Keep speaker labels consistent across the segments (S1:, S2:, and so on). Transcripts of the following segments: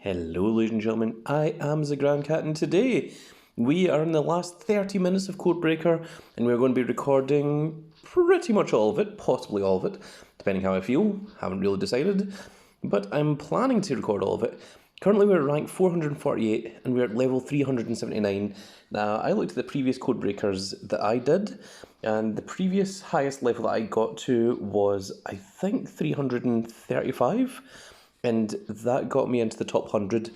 S1: Hello, ladies and gentlemen, I am the Grand Cat, and today we are in the last 30 minutes of Codebreaker, and we're going to be recording pretty much all of it, possibly all of it, depending how I feel. Haven't really decided, but I'm planning to record all of it. Currently we're at rank 448, and we're at level 379. Now, I looked at the previous Codebreakers that I did, and the previous highest level that I got to was, I think, 335. And that got me into the top 100.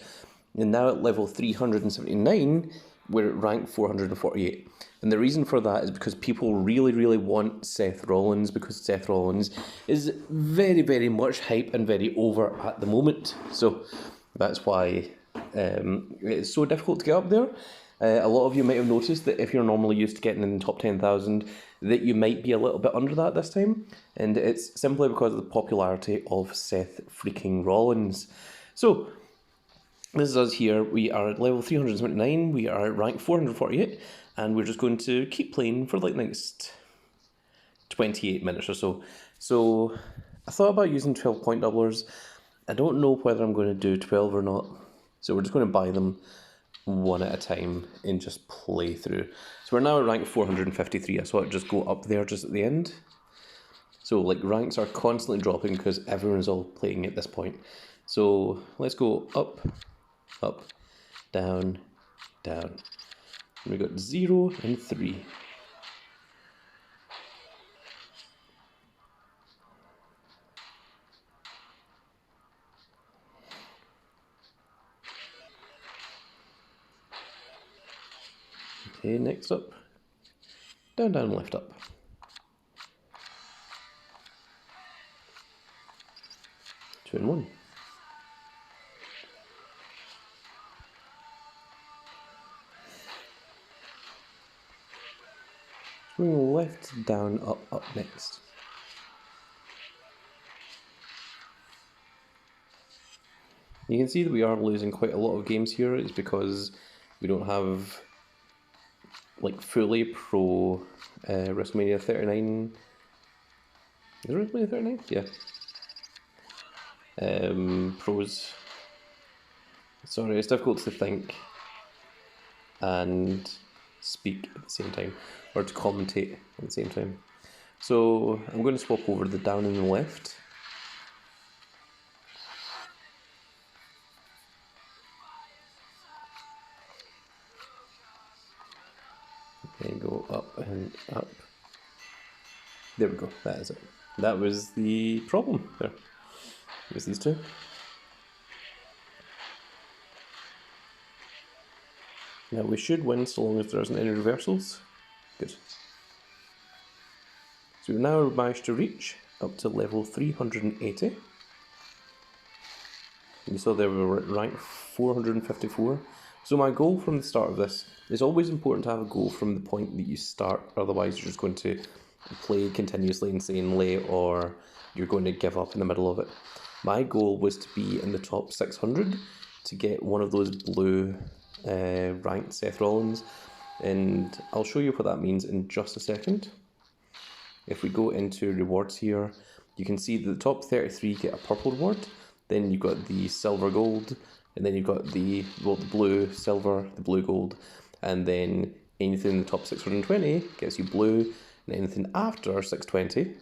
S1: And now at level 379, we're at rank 448. And the reason for that is because people really, really want Seth Rollins, because Seth Rollins is very, very much hype and very over at the moment. So that's why it's so difficult to get up there. A lot of you might have noticed that if you're normally used to getting in the top 10,000, that you might be a little bit under that this time. And it's simply because of the popularity of Seth freaking Rollins. So, this is us here. We are at level 379, we are at rank 448, and we're just going to keep playing for like the next 28 minutes or so. So, I thought about using 12 point doublers. I don't know whether I'm going to do 12 or not. So we're just going to buy them one at a time and just play through. So we're now at rank 453. I saw it just go up there just at the end. So like ranks are constantly dropping because everyone's all playing at this point. So let's go up, up, down, down. And we got 0 and 3. Okay, next up. Down, down, left, up. Two and 1. Going left, down, up, up next. You can see that we are losing quite a lot of games here. It's because we don't have like fully pro Wrestlemania 39. Is it Wrestlemania 39? Yeah. Pros. Sorry, it's difficult to think and speak at the same time, or to commentate at the same time. So I'm going to swap over the down and the left. Okay, go up and up. There we go, that is it. That was the problem there. There's these two. Now we should win so long as there isn't any reversals. Good. So we've now managed to reach up to level 380. You saw there we were at rank 454. So my goal from the start of this is always important to have a goal from the point that you start, otherwise you're just going to play continuously insanely or you're going to give up in the middle of it. My goal was to be in the top 600 to get one of those blue ranked Seth Rollins, and I'll show you what that means in just a second. If we go into rewards here, you can see that the top 33 get a purple reward, then you've got the silver gold, and then you've got the blue silver, the blue gold, and then anything in the top 620 gets you blue, and anything after 620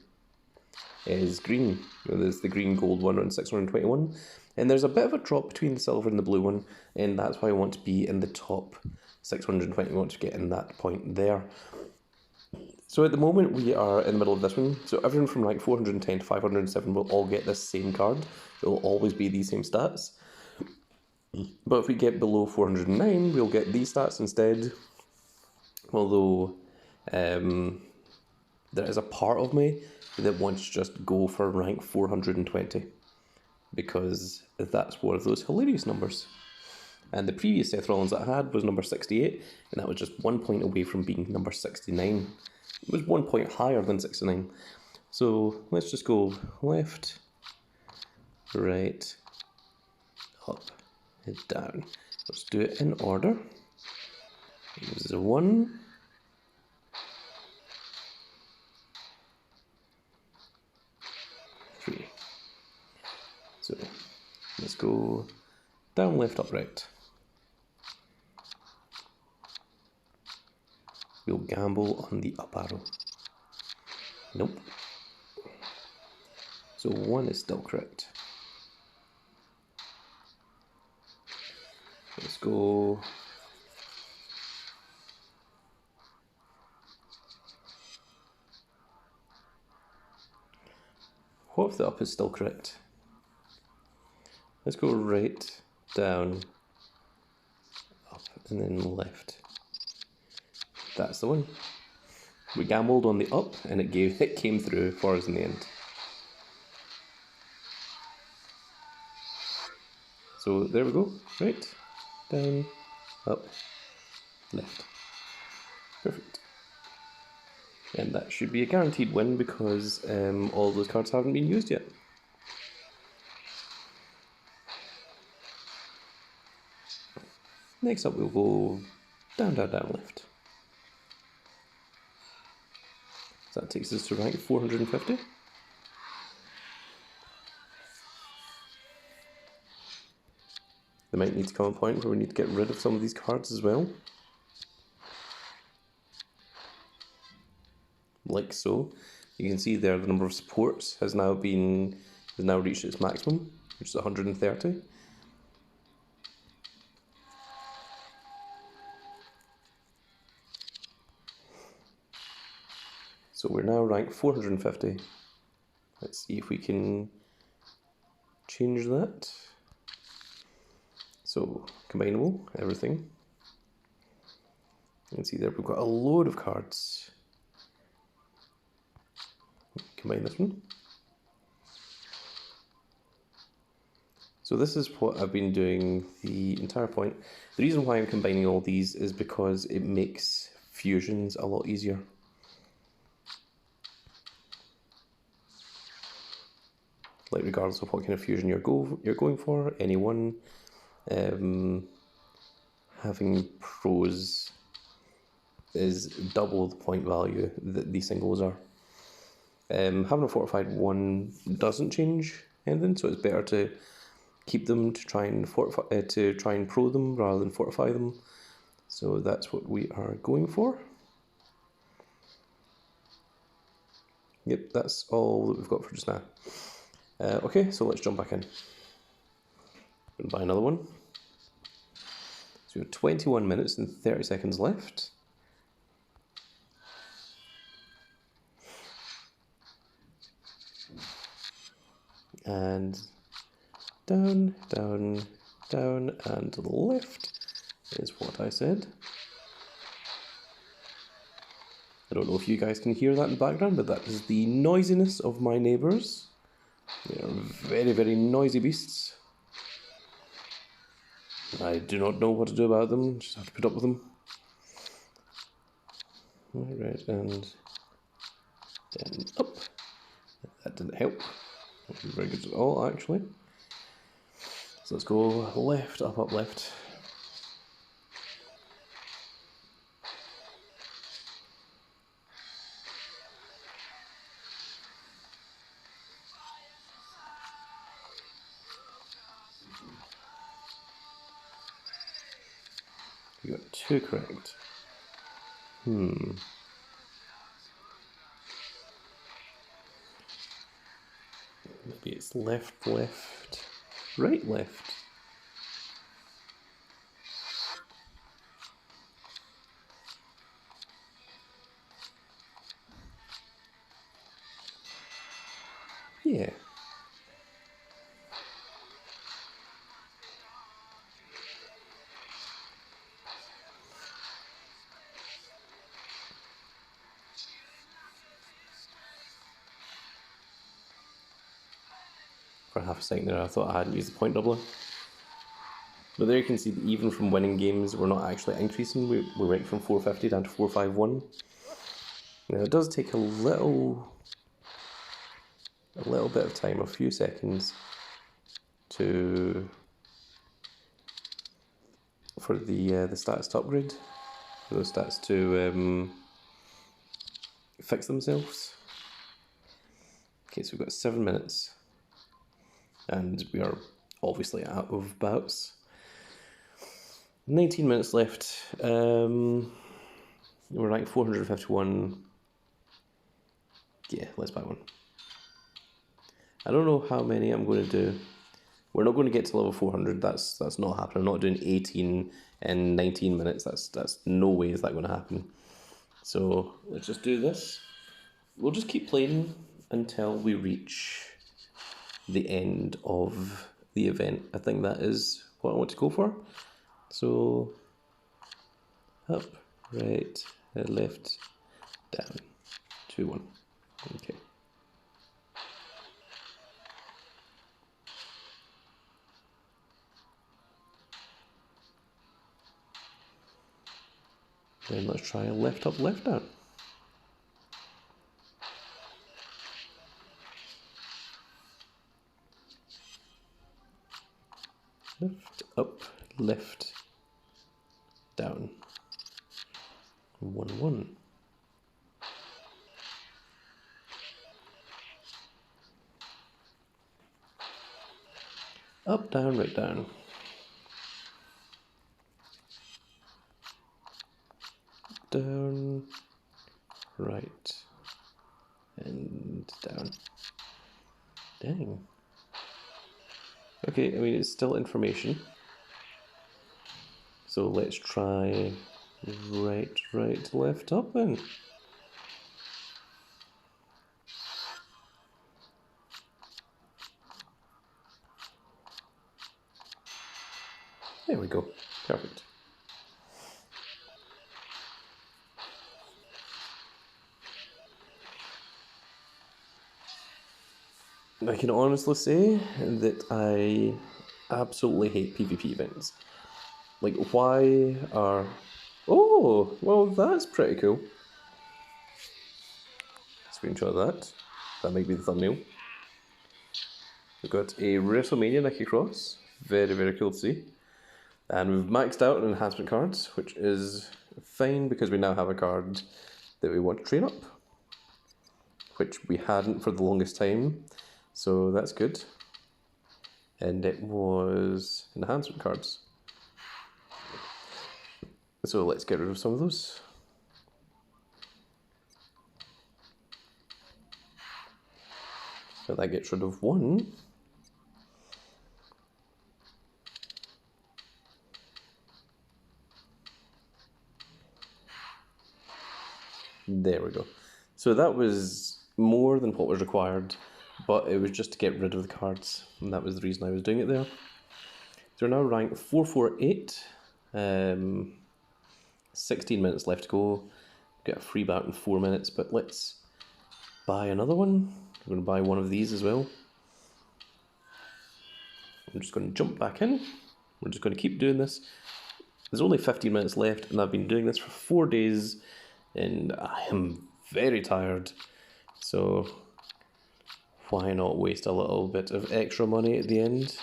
S1: is green. There's the green gold one on 621, and there's a bit of a drop between the silver and the blue one, and that's why I want to be in the top 620. I want to get in that point there. So at the moment we are in the middle of this one, so everyone from rank 410 to 507 will all get this same card. It will always be these same stats. But if we get below 409, we'll get these stats instead. Although there is a part of me that wants to just go for rank 420, because that's one of those hilarious numbers. And the previous Seth Rollins that I had was number 68, and that was just 1 point away from being number 69. It was 1 point higher than 69. So let's just go left, right, up, and down. Let's do it in order. This is a 1. So let's go down, left, up, right. We'll gamble on the up arrow. Nope. So 1 is still correct. Let's go. What if the up is still correct? Let's go right, down, up, and then left. That's the one. We gambled on the up, and it came through for us in the end. So there we go. Right, down, up, left. Perfect. And that should be a guaranteed win because all those cards haven't been used yet. Next up we'll go down, down, down, left. So that takes us to rank 450. There might need to come a point where we need to get rid of some of these cards as well. Like so. You can see there the number of supports has now reached its maximum, which is 130. So we're now ranked 450. Let's see if we can change that. So combinable, everything. You can see there we've got a load of cards. Combine this one. So this is what I've been doing the entire point. The reason why I'm combining all these is because it makes fusions a lot easier. Like regardless of what kind of fusion you're going for, any one, having pros is double the point value that these singles are. Having a fortified one doesn't change anything, so it's better to keep them to try and pro them rather than fortify them. So that's what we are going for. Yep, that's all that we've got for just now. Okay, so let's jump back in and buy another one. So we have 21 minutes and 30 seconds left. And down, down, down, and to the left is what I said. I don't know if you guys can hear that in the background, but that is the noisiness of my neighbours. They are very, very noisy beasts. I do not know what to do about them, just have to put up with them. Alright, and then up. That didn't help. Wasn't very good at all, actually. So let's go left, up, up, left. You got 2 correct. Maybe it's left, left, right, left. Yeah. For half a second there I thought I hadn't used the point doubler. But there you can see that even from winning games we're not actually increasing. We went from 450 down to 451. Now it does take a little bit of time, a few seconds, for the stats to upgrade, for those stats to fix themselves. Okay, so we've got 7 minutes, and we are obviously out of bouts. 19 minutes left. We're ranked 451. Yeah, let's buy one. I don't know how many I'm going to do. We're not going to get to level 400. That's not happening. I'm not doing 18 in 19 minutes. That's no way is that going to happen. So let's just do this. We'll just keep playing until we reach the end of the event. I think that is what I want to go for. So up, right, left, down, 2, 1. Okay. Then let's try a left up, left down. Left up, left down. 1, 1. Up, down, right, down. Down, right, and down. Dang. Okay, I mean, it's still information. So let's try right, right, left, up then. There we go. Perfect. I can honestly say that I absolutely hate PvP events. Like, why are... Oh, well, that's pretty cool. Screenshot of that. That might be the thumbnail. We've got a Wrestlemania Nikki Cross. Very, very cool to see. And we've maxed out on enhancement cards, which is fine because we now have a card that we want to train up, which we hadn't for the longest time. So that's good. And it was enhancement cards. So let's get rid of some of those. So that gets rid of 1. There we go. So that was more than what was required, but it was just to get rid of the cards, and that was the reason I was doing it there. So we're now ranked 448. 16 minutes left to go. Get a free bout in 4 minutes, but let's buy another one. I'm going to buy one of these as well. I'm just going to jump back in. We're just going to keep doing this. There's only 15 minutes left, and I've been doing this for 4 days, and I am very tired. So why not waste a little bit of extra money at the end?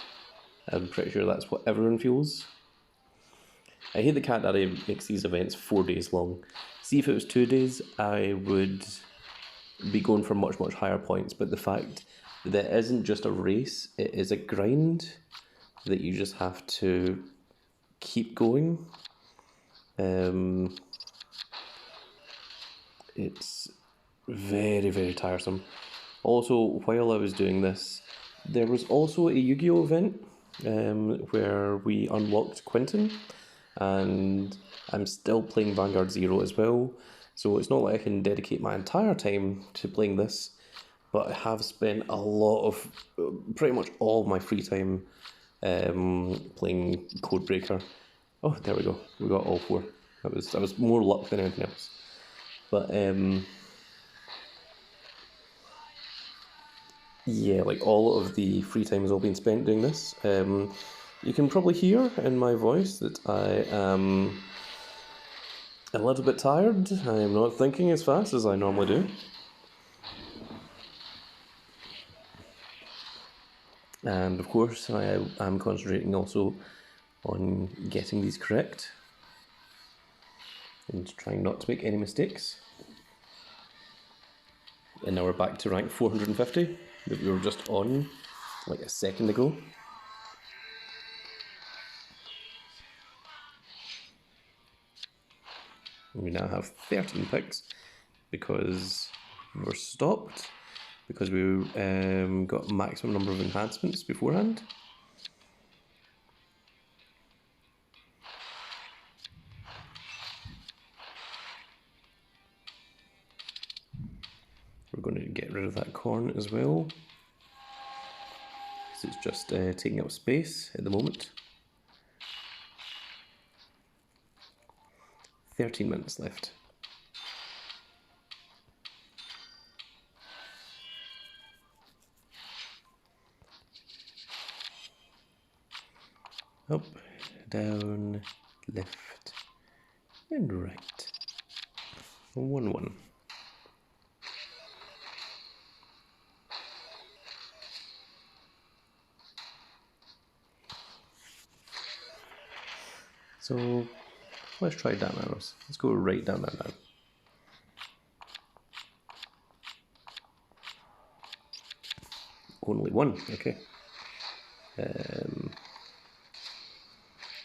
S1: I'm pretty sure that's what everyone feels. I hate that Cat Daddy makes these events 4 days long. See, if it was 2 days, I would be going for much, much higher points. But the fact that it isn't just a race, it is a grind that you just have to keep going. It's very, very tiresome. Also, while I was doing this, there was also a Yu-Gi-Oh event where we unlocked Quentin, and I'm still playing Vanguard Zero as well, so it's not like I can dedicate my entire time to playing this, but I have spent a lot of, pretty much all of my free time playing Codebreaker. Oh, there we go, we got all 4. That was more luck than anything else. But yeah, like all of the free time has all been spent doing this. You can probably hear in my voice that I am a little bit tired. I am not thinking as fast as I normally do. And of course, I am concentrating also on getting these correct and trying not to make any mistakes. And now we're back to rank 450 that we were just on like a second ago. We now have 13 picks because we're stopped, because we got a maximum number of enhancements beforehand. We're going to get rid of that corn as well, because it's just taking up space at the moment. 13 minutes left. Up, down, left, and right. 1-1. So let's try down arrows. Let's go right down, down, down. Only one, okay.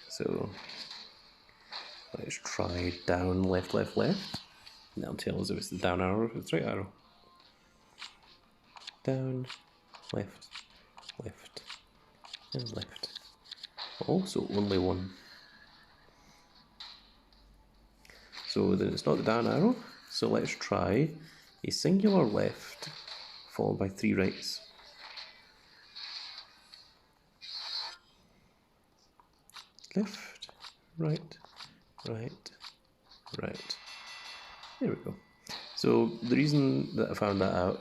S1: So let's try down, left, left, left. And that'll tell us if it's the down arrow or if it's the right arrow. Down, left, left, and left. Also only one. So then it's not the down arrow. So let's try a singular left followed by 3 rights. Left, right, right, right. There we go. So the reason that I found that out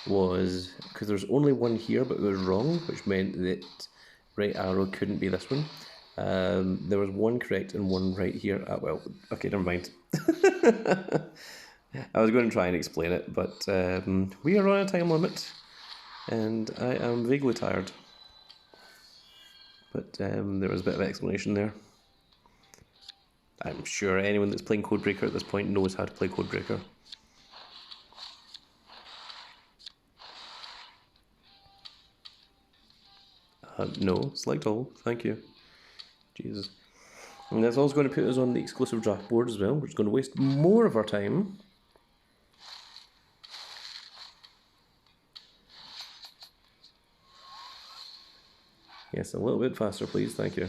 S1: was because there's only one here, but it was wrong, which meant that right arrow couldn't be this one. There was one correct and one right here. Well, okay, never mind. I was going to try and explain it, but we are on a time limit, and I am vaguely tired. But there was a bit of explanation there. I'm sure anyone that's playing Codebreaker at this point knows how to play Codebreaker. No, select all, thank you. Jesus. And that's also going to put us on the exclusive draft board as well, which is going to waste more of our time. Yes, a little bit faster, please, thank you.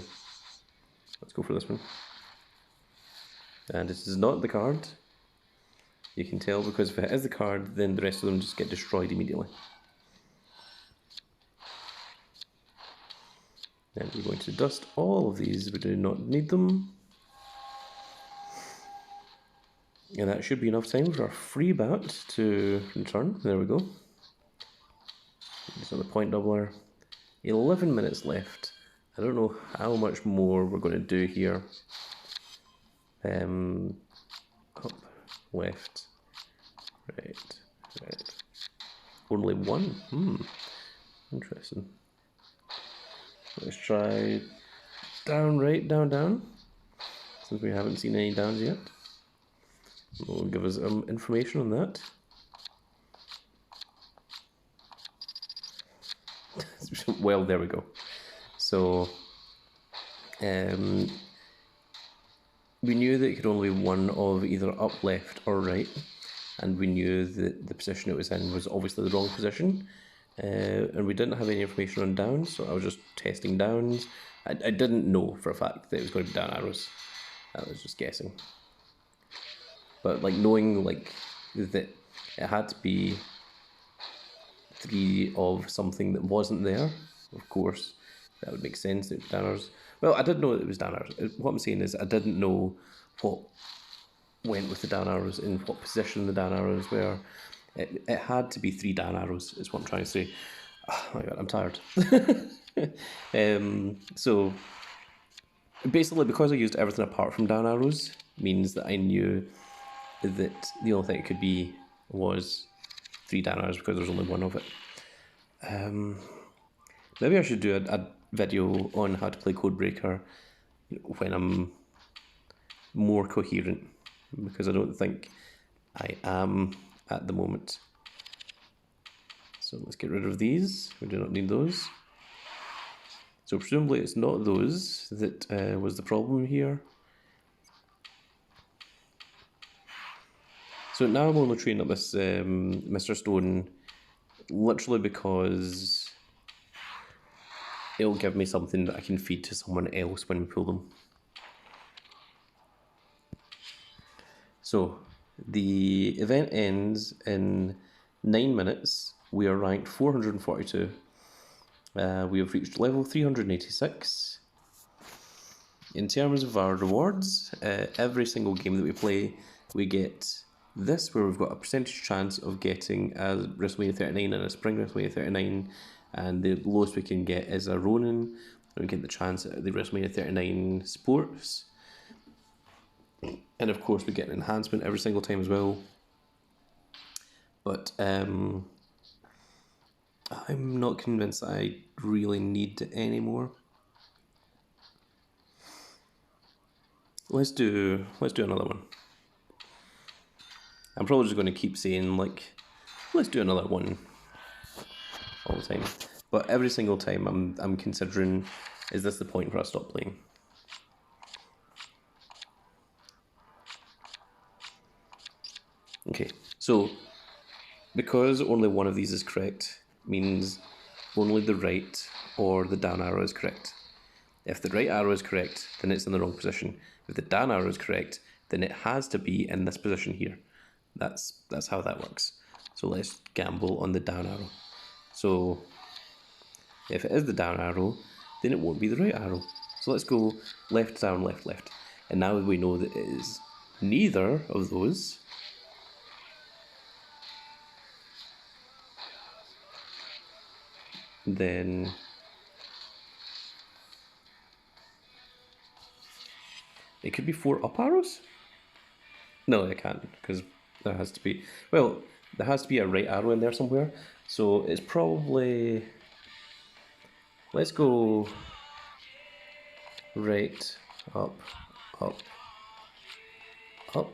S1: Let's go for this one. And this is not the card. You can tell, because if it is the card, then the rest of them just get destroyed immediately. And we're going to dust all of these, we do not need them. And that should be enough time for our free bat to return. There we go. So the point doubler. 11 minutes left. I don't know how much more we're going to do here. Up, left, right, right. Only one? Interesting. Let's try down, right, down, down. Since we haven't seen any downs yet. Will give us information on that. Well, there we go. So, we knew that it could only be one of either up, left, or right, and we knew that the position it was in was obviously the wrong position, and we didn't have any information on downs, so I was just testing downs. I didn't know for a fact that it was going to be down arrows. I was just guessing. But like knowing like that it had to be 3 of something that wasn't there, of course, that would make sense. It was down arrows. Well, I did know it was down arrows. What I'm saying is I didn't know what went with the down arrows, in what position the down arrows were. It had to be 3 down arrows, is what I'm trying to say. Oh my god, I'm tired. So basically, because I used everything apart from down arrows, means that I knew that the only thing it could be was 3 down arrows, because there's only one of it. Maybe I should do a video on how to play Codebreaker when I'm more coherent, because I don't think I am at the moment. So let's get rid of these. We do not need those. So presumably it's not those that was the problem here. So now I'm only training up this Mr. Stone literally because it'll give me something that I can feed to someone else when we pull them. So the event ends in 9 minutes. We are ranked 442. We have reached level 386. In terms of our rewards, every single game that we play, we get this, where we've got a percentage chance of getting a Wrestlemania 39 and a Spring Wrestlemania 39, and the lowest we can get is a Ronin, and we get the chance at the Wrestlemania 39 Sports. And of course we get an enhancement every single time as well. But I'm not convinced that I really need it anymore. Let's do another one. I'm probably just going to keep saying, like, let's do another one all the time. But every single time I'm considering, is this the point where I stop playing? Okay, so because only one of these is correct, means only the right or the down arrow is correct. If the right arrow is correct, then it's in the wrong position. If the down arrow is correct, then it has to be in this position here. That's how that works. So let's gamble on the down arrow. So if it is the down arrow, then it won't be the right arrow. So let's go left, down, left, left. And now we know that it is neither of those. Then it could be 4 up arrows? No, it can't, because there has to be, well, there has to be a right arrow in there somewhere. So it's probably, let's go right, up, up, up.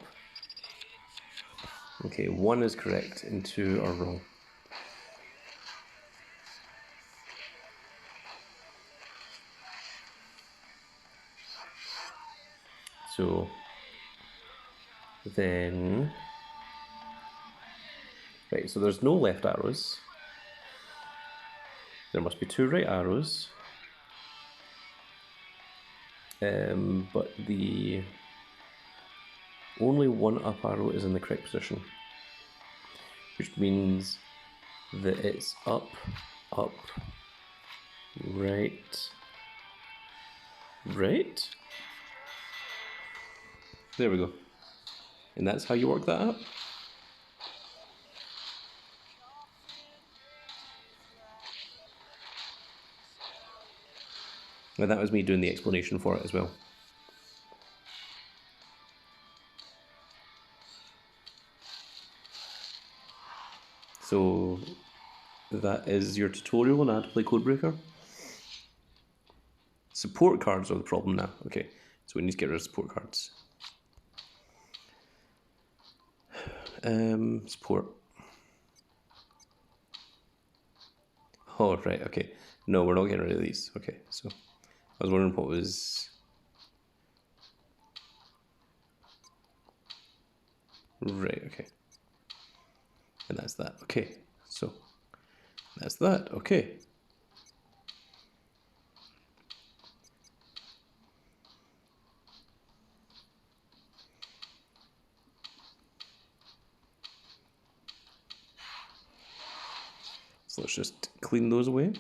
S1: Okay, 1 is correct and 2 are wrong. So then, right, so there's no left arrows. There must be 2 right arrows. But the only 1 up arrow is in the correct position, which means that it's up, up, right, right. There we go. And that's how you work that out. And that was me doing the explanation for it as well. So that is your tutorial on how to play Codebreaker. Support cards are the problem now. Okay, so we need to get rid of support cards. Support. Oh, right, okay. No, we're not getting rid of these. Okay, so I was wondering what was... Right, okay. And that's that. Okay, so that's that. Okay. So let's just clean those away.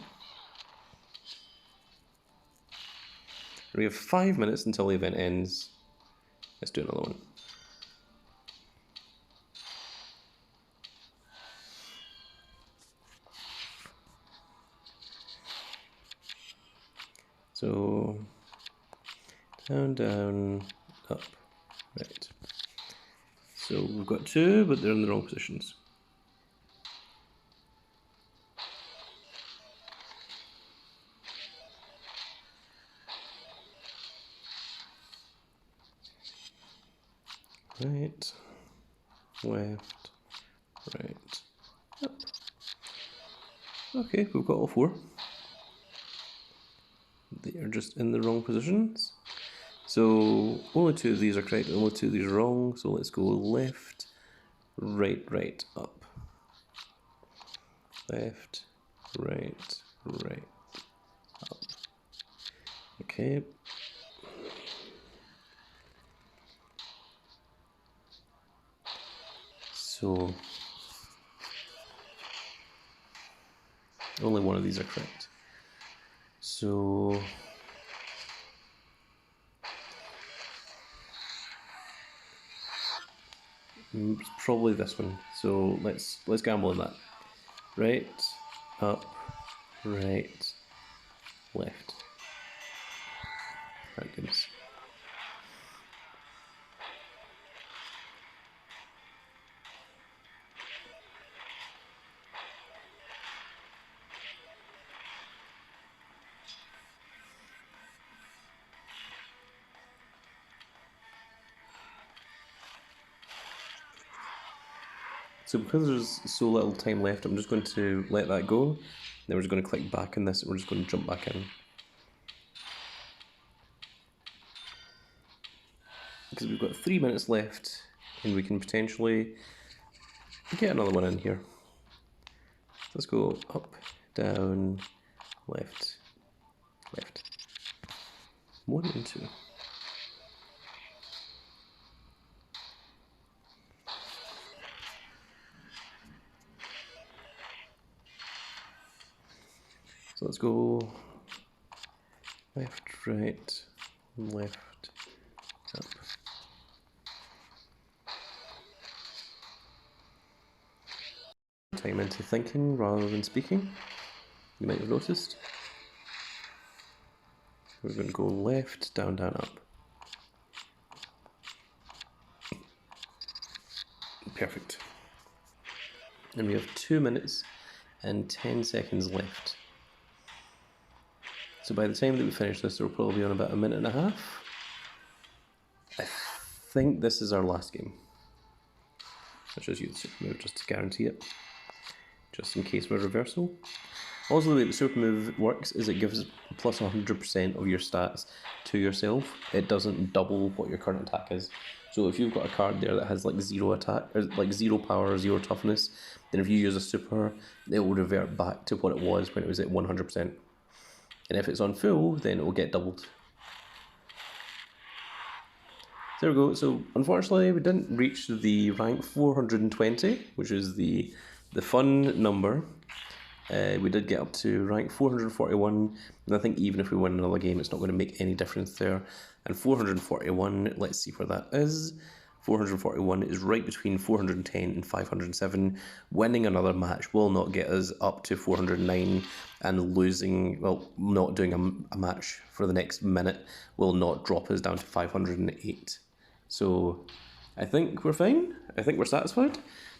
S1: We have 5 minutes until the event ends. Let's do another one. So down, down, up, right. So we've got 2, but they're in the wrong positions. Right, left, right, up. Okay, we've got all 4. They are just in the wrong positions. So only 2 of these are correct, only 2 of these are wrong. So let's go left, right, up. Left, right, up. Okay. So, only one of these are correct. So, it's probably this one. So let's gamble on that. Right, up, right, left. Thank goodness. So because there's so little time left, I'm just going to let that go. Then we're just going to click back on this and we're just going to jump back in. Because we've got 3 minutes left and we can potentially get another one in here. Let's go up, down, left, left. 1 and 2. So let's go left, right, left, up. Time into thinking rather than speaking, you might have noticed. We're going to go left, down, down, up. Perfect. And we have 2 minutes and 10 seconds left. So by the time that we finish this, we'll probably be on about 1.5 minutes. I think this is our last game. Let's just use the super move just to guarantee it, just in case we're reversal. Also, the way the super move works is it gives plus 100% of your stats to yourself. It doesn't double what your current attack is. So if you've got a card there that has like 0 attack, or like 0 power or 0 toughness, then if you use a super, it will revert back to what it was when it was at 100%. And if it's on full, then it will get doubled. There we go. So unfortunately, we didn't reach the rank 420, which is the fun number. We did get up to rank 441, and I think even if we win another game, it's not going to make any difference there. And 441, let's see where that is. 441 is right between 410 and 507. Winning another match will not get us up to 409, and losing, well, not doing a match for the next minute will not drop us down to 508. So I think we're fine. I think we're satisfied.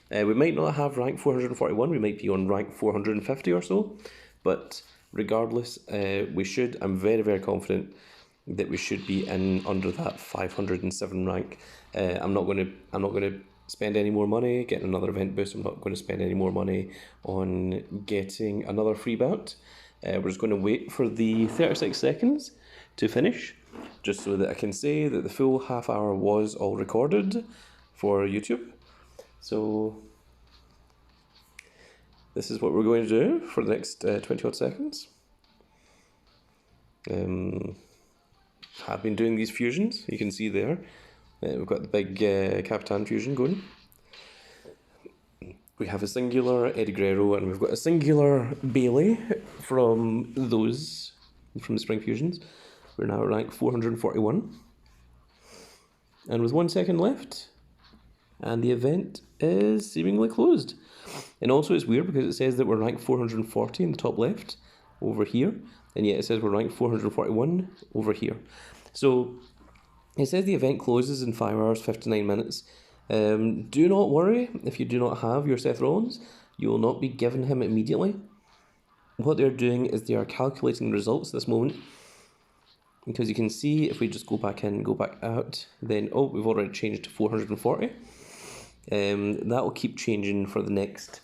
S1: We might not have rank 441, we might be on rank 450 or so, but regardless, we should, I'm very, very confident that we should be in under that 507 rank. I'm not going to spend any more money getting another event boost. I'm not going to spend any more money on getting another free bout. We're just going to wait for the 36 seconds to finish, just so that I can say that the full half hour was all recorded for YouTube. So this is what we're going to do for the next 20 odd seconds. Have been doing these fusions, you can see there. We've got the big Capitan fusion going. We have a singular Eddie Guerrero and we've got a singular Bailey from the Spring Fusions. We're now at rank 441. And with 1 second left, and the event is seemingly closed. And also it's weird because it says that we're ranked 440 in the top left over here, and yet it says we're ranked 441 over here. So it says the event closes in 5 hours 59 minutes. Do not worry if you do not have your Seth Rollins. You will not be given him immediately. What they're doing is they are calculating the results at this moment, because you can see if we just go back in, go back out, then oh, we've already changed to 440. That will keep changing for the next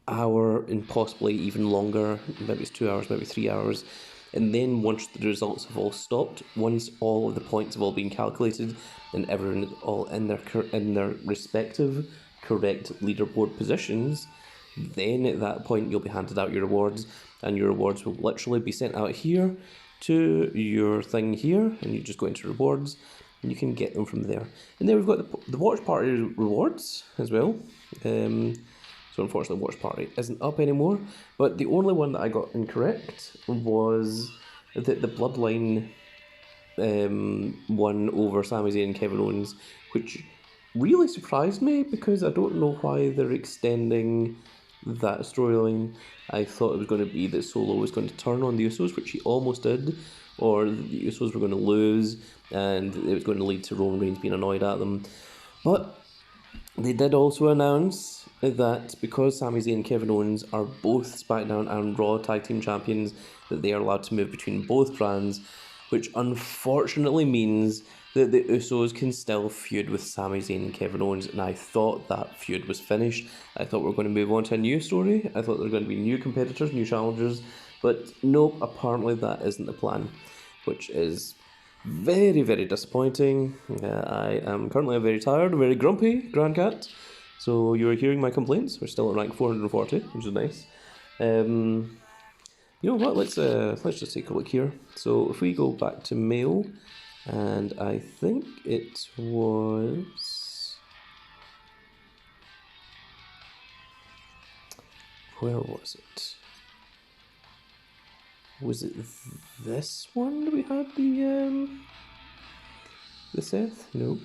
S1: hour and possibly even longer. Maybe it's 2 hours, maybe 3 hours. And then once the results have all stopped, once all of the points have all been calculated and everyone is all in their respective correct leaderboard positions, then at that point you'll be handed out your rewards, and your rewards will literally be sent out here to your thing here, and you just go into rewards and you can get them from there. And then we've got the watch party rewards as well. So unfortunately watch party isn't up anymore, but the only one that I got incorrect was that the Bloodline won over Sami Zayn and Kevin Owens, which really surprised me because I don't know why they're extending that storyline. I thought it was going to be that Solo was going to turn on the Usos, which he almost did, or the Usos were going to lose and it was going to lead to Roman Reigns being annoyed at them. But they did also announce that because Sami Zayn and Kevin Owens are both SmackDown and Raw Tag Team Champions, that they are allowed to move between both brands, which unfortunately means that the Usos can still feud with Sami Zayn and Kevin Owens, and I thought that feud was finished. I thought we were going to move on to a new story. I thought there were going to be new competitors, new challengers, but nope, apparently that isn't the plan, which is very, very disappointing. I am currently a very tired, very grumpy Grand Cat, so you're hearing my complaints. We're still at rank 440, which is nice. You know what? Let's just take a look here. So if we go back to mail, and I think it was, where was it? Was it this one that we had the Seth? Nope.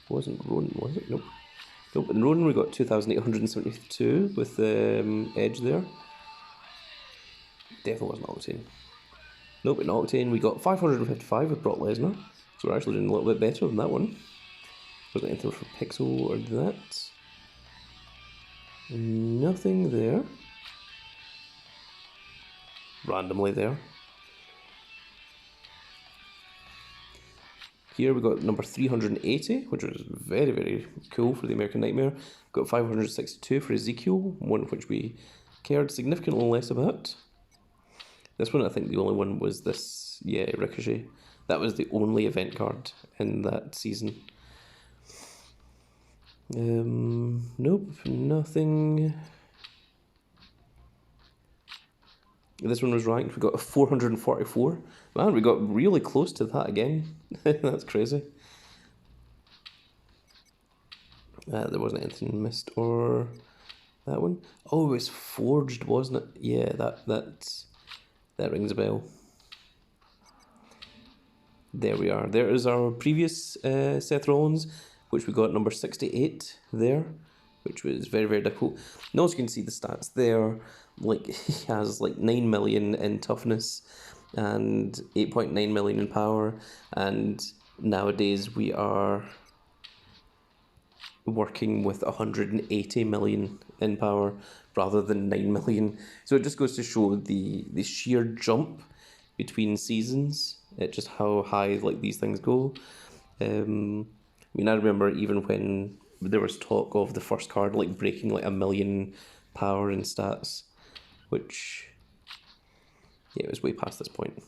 S1: Wasn't Ronan, was it? Nope. Nope. In Ronan we got 2,872 with Edge there. Definitely wasn't Octane. Nope, in Octane we got 555 with Brock Lesnar, so we're actually doing a little bit better than that one. Wasn't anything for Pixel or that. Nothing there. Randomly there. Here we got number 380, which was very, very cool for the American Nightmare. Got 562 for Ezekiel, one of which we cared significantly less about. This one, I think the only one was this, yeah, Ricochet. That was the only event card in that season. Nope, nothing. This one was ranked, we got a 444. Man, we got really close to that again. That's crazy. There wasn't anything missed or that one. Oh, it was forged, wasn't it? Yeah, that rings a bell. There we are. There is our previous Seth Rollins, which we got number 68 there, which was very, very difficult. And also you can see the stats there. Like, he has like 9 million in toughness and 8.9 million in power, and nowadays we are working with 180 million in power rather than 9 million. So it just goes to show the sheer jump between seasons, just how high like these things go. I mean, I remember even when there was talk of the first card like breaking like 1 million power and stats, which, yeah, it was way past this point.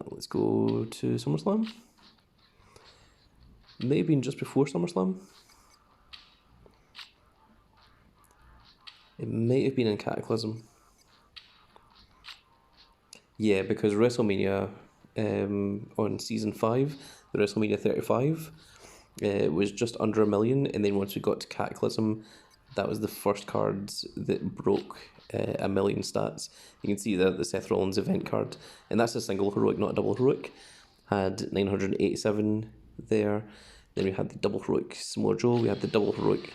S1: Let's go to SummerSlam. Maybe just before SummerSlam. It may have been in Cataclysm. Yeah, because WrestleMania on season 5, the WrestleMania 35, was just under 1 million, and then once we got to Cataclysm, that was the first cards that broke 1 million stats. You can see the Seth Rollins event card, and that's a single heroic, not a double heroic. Had 987 there. Then we had the double heroic Samoa Joe. We had the double heroic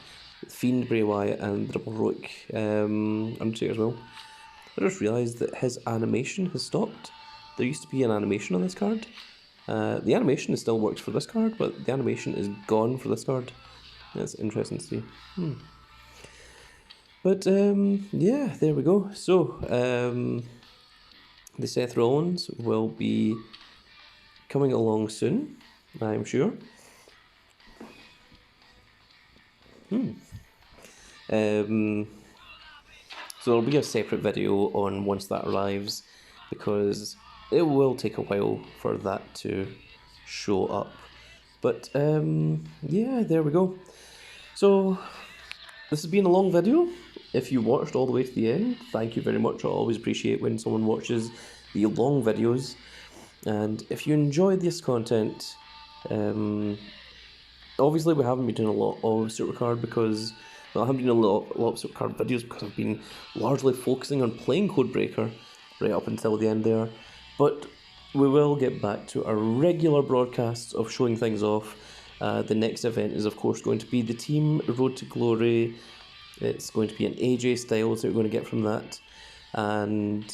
S1: Fiend Bray Wyatt and the double heroic Undertaker as well. I just realised that his animation has stopped. There used to be an animation on this card. The animation still works for this card, but the animation is gone for this card. That's interesting to see. But yeah, there we go. So the Seth Rollins will be coming along soon, I'm sure. So there'll be a separate video on once that arrives, because it will take a while for that to show up. But yeah, there we go. So this has been a long video. If you watched all the way to the end, thank you very much. I always appreciate when someone watches the long videos. And if you enjoy this content, obviously we haven't been doing a lot of Supercard because, well, I haven't been doing a lot of Supercard videos because I've been largely focusing on playing Codebreaker right up until the end there. But we will get back to our regular broadcasts of showing things off. The next event is, of course, going to be the Team Road to Glory. It's going to be an AJ style, so you're going to get from that. And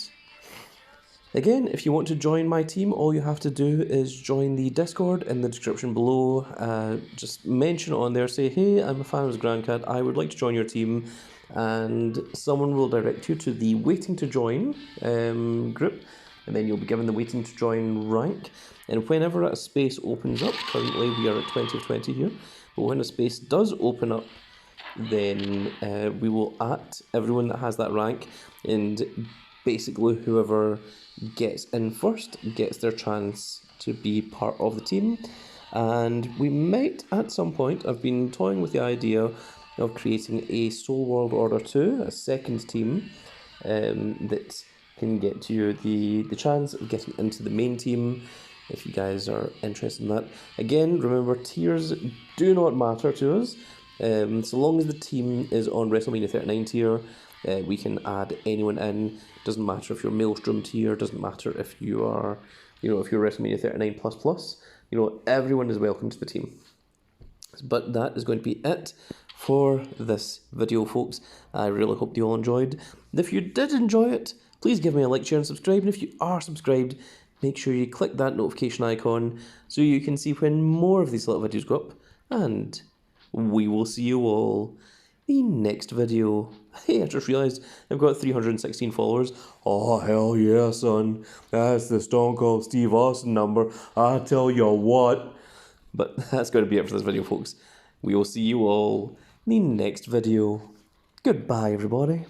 S1: again, if you want to join my team, all you have to do is join the Discord in the description below. Just mention it on there, say, hey, I'm a fan of Grandcat, I would like to join your team. And someone will direct you to the waiting to join group. And then you'll be given the waiting to join rank. And whenever a space opens up, currently we are at 20 of 20 here, but when a space does open up, then we will at everyone that has that rank, and basically whoever gets in first gets their chance to be part of the team. And we might, at some point, I've been toying with the idea of creating a Soul World Order 2, a second team, that can get you the chance of getting into the main team, if you guys are interested in that. Again, remember, tiers do not matter to us. So long as the team is on Wrestlemania 39 tier, we can add anyone in. Doesn't matter if you're Maelstrom tier, doesn't matter if you are, if you're Wrestlemania 39++, everyone is welcome to the team. But that is going to be it for this video, folks. I really hope you all enjoyed. If you did enjoy it, please give me a like, share and subscribe. And if you are subscribed, make sure you click that notification icon so you can see when more of these little videos go up. And we will see you all the next video. Hey, I just realised I've got 316 followers. Oh, hell yeah, son. That's the Stone Cold Steve Austin number. I tell you what. But that's going to be it for this video, folks. We will see you all in the next video. Goodbye, everybody.